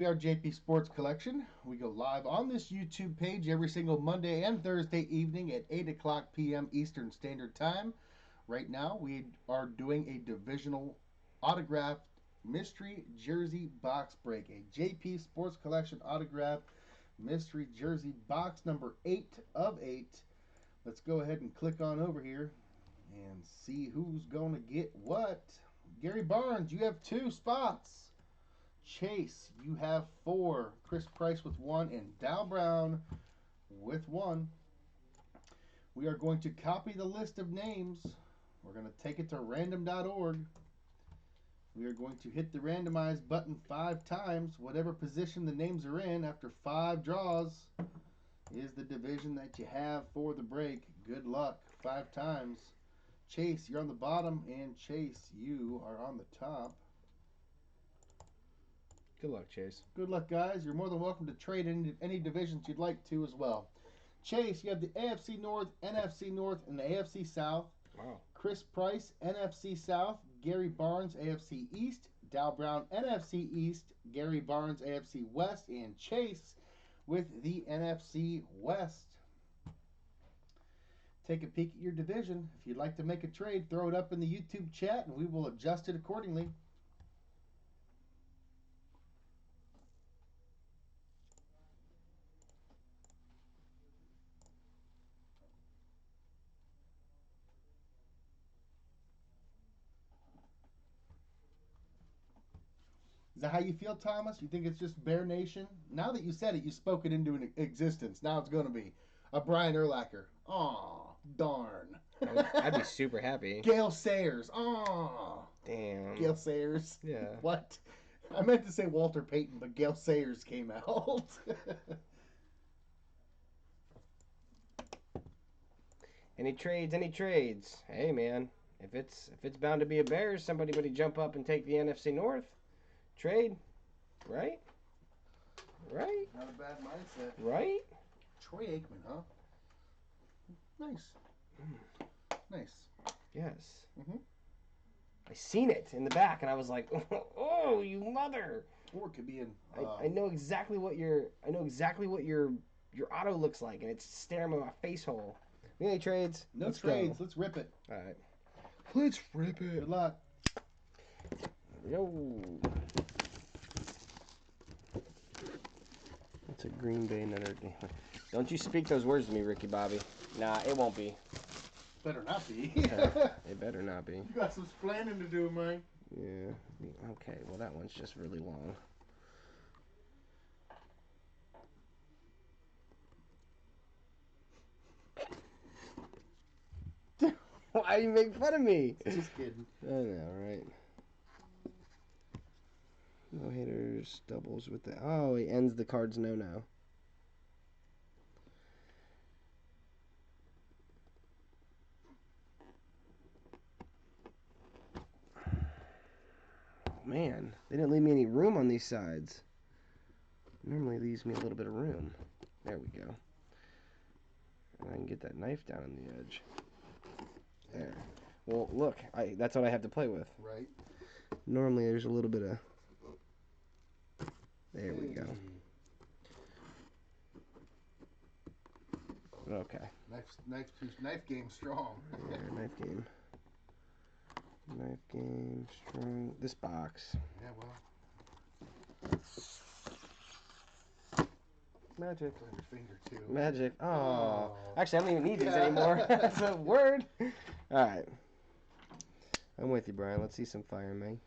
We are JP Sports Collection. We go live on this YouTube page every single Monday and Thursday evening at 8 o'clock p.m. Eastern Standard Time. Right now, we are doing a divisional autographed mystery jersey box break. A JP Sports Collection autographed mystery jersey box number 8 of 8. Let's go ahead and click on over here and see who's going to get what. Gary Barnes, you have 2 spots. Chase, you have 4. Chris Price with 1, and Dow Brown with 1. We are going to copy the list of names. We're going to take it to random.org. We are going to hit the randomize button 5 times. Whatever position the names are in after 5 draws is the division that you have for the break. Good luck. 5 times. Chase, you're on the bottom, and Chase, you are on the top. Good luck, Chase. Good luck, guys. You're more than welcome to trade in any divisions you'd like to as well. Chase, you have the AFC North, NFC North, and the AFC South. Wow. Chris Price, NFC South. Gary Barnes, AFC East. Dow Brown, NFC East. Gary Barnes, AFC West. And Chase with the NFC West. Take a peek at your division. If you'd like to make a trade, throw it up in the YouTube chat, and we will adjust it accordingly. Is that how you feel, Thomas? You think it's just Bear Nation? Now that you said it, you spoke it into an existence. Now it's going to be a Brian Urlacher. Aw, darn. I'd be super happy. Gale Sayers. Aw. Damn. Gale Sayers. Yeah. What? I meant to say Walter Payton, but Gale Sayers came out. Any trades. Hey, man. If it's bound to be a Bears, somebody jump up and take the NFC North. Trade. Right? Not a bad mindset. Right? Troy Aikman, huh? Nice. Nice. Yes. Mm-hmm. I seen it in the back, and I was like, "Oh, you mother!" Or it could be in. I know exactly what your auto looks like, and it's staring at my face hole. Any trades? No Let's trades. go. Let's rip it. All right. Let's rip it. Good luck. Yo. It's a Green Bay Notre Dame. Don't you speak those words to me, Ricky Bobby. Nah, it won't be. Better not be. It better not be. You got some planning to do, man. Yeah. Okay, well, that one's just really long. Why do you make fun of me? Just kidding. I know, right? No haters, doubles with the... Oh, he ends the card's no-no. Oh, man. They didn't leave me any room on these sides. Normally leaves me a little bit of room. There we go. And I can get that knife down on the edge. There. Well, look, that's what I have to play with. Right. Normally there's a little bit of... There we go. Okay. Knife game strong. Yeah, knife game. Knife game strong. This box. Yeah, well. Magic. On your finger too. Magic. Oh. Oh. Actually, I don't even need these anymore. That's a word. All right. I'm with you, Brian. Let's see some fire in me.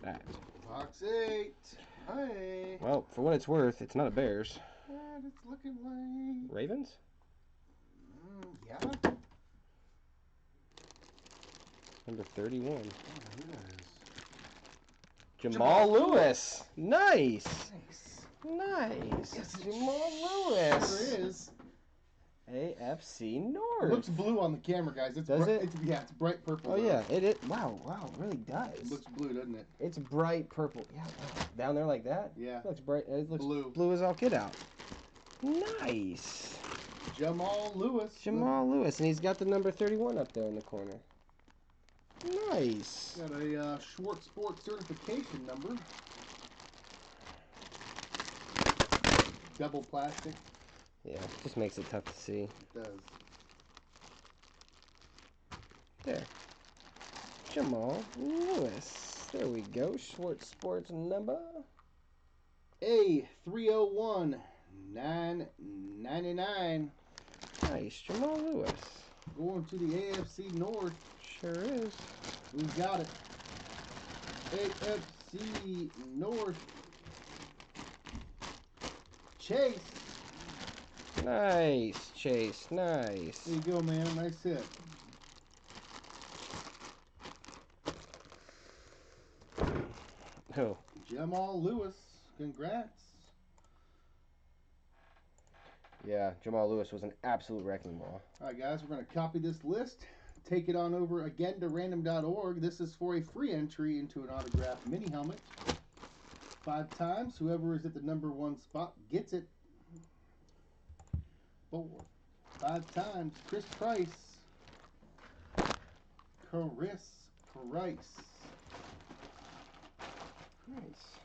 That. Box 8. Hi. Well, for what it's worth, it's not a Bears. And it's looking like... Ravens? Yeah. Number 31. I don't know who that is. Jamal Lewis. Nice. Nice. Nice. Yes, it Jamal Sure Lewis. is. AFC It North. looks blue on the camera, guys. It's Does bright, it? It's bright purple. Oh, though. yeah. It. Wow, it really does. It looks blue, doesn't it? It's bright purple. Yeah, wow. Down there like that? Yeah. It looks bright. It looks Blue. blue as all get out. Nice. Jamal Lewis. Jamal Lewis, and he's got the number 31 up there in the corner. Nice. Got a Schwartz Sports certification number. Double plastic. Yeah, just makes it tough to see. It does. There. Jamal Lewis. There we go. Schwartz Sports number A301999. Nice. Jamal Lewis. Going to the AFC North. Sure is. We got it. AFC North. Chase. Nice, Chase. Nice. There you go, man. Nice hit. Oh. Jamal Lewis. Congrats. Yeah, Jamal Lewis was an absolute wrecking ball. All right, guys, we're going to copy this list, take it on over again to random.org. This is for a free entry into an autographed mini helmet. 5 times. Whoever is at the number 1 spot gets it. 4. 5 times. Chris Price. Chris Price. Nice.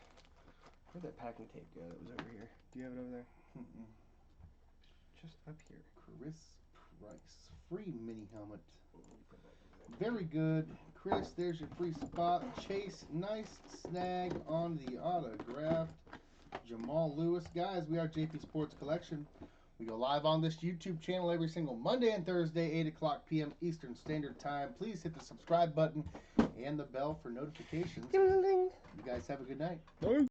Where'd that packing tape go that was over here? Do you have it over there? Mm-mm. Just up here. Chris Price. Free mini helmet. Very good. Chris, there's your free spot. Chase, nice snag on the autographed Jamal Lewis. Guys, we are JP Sports Collection. We go live on this YouTube channel every single Monday and Thursday, 8 o'clock p.m. Eastern Standard Time. Please hit the subscribe button and the bell for notifications. You guys have a good night.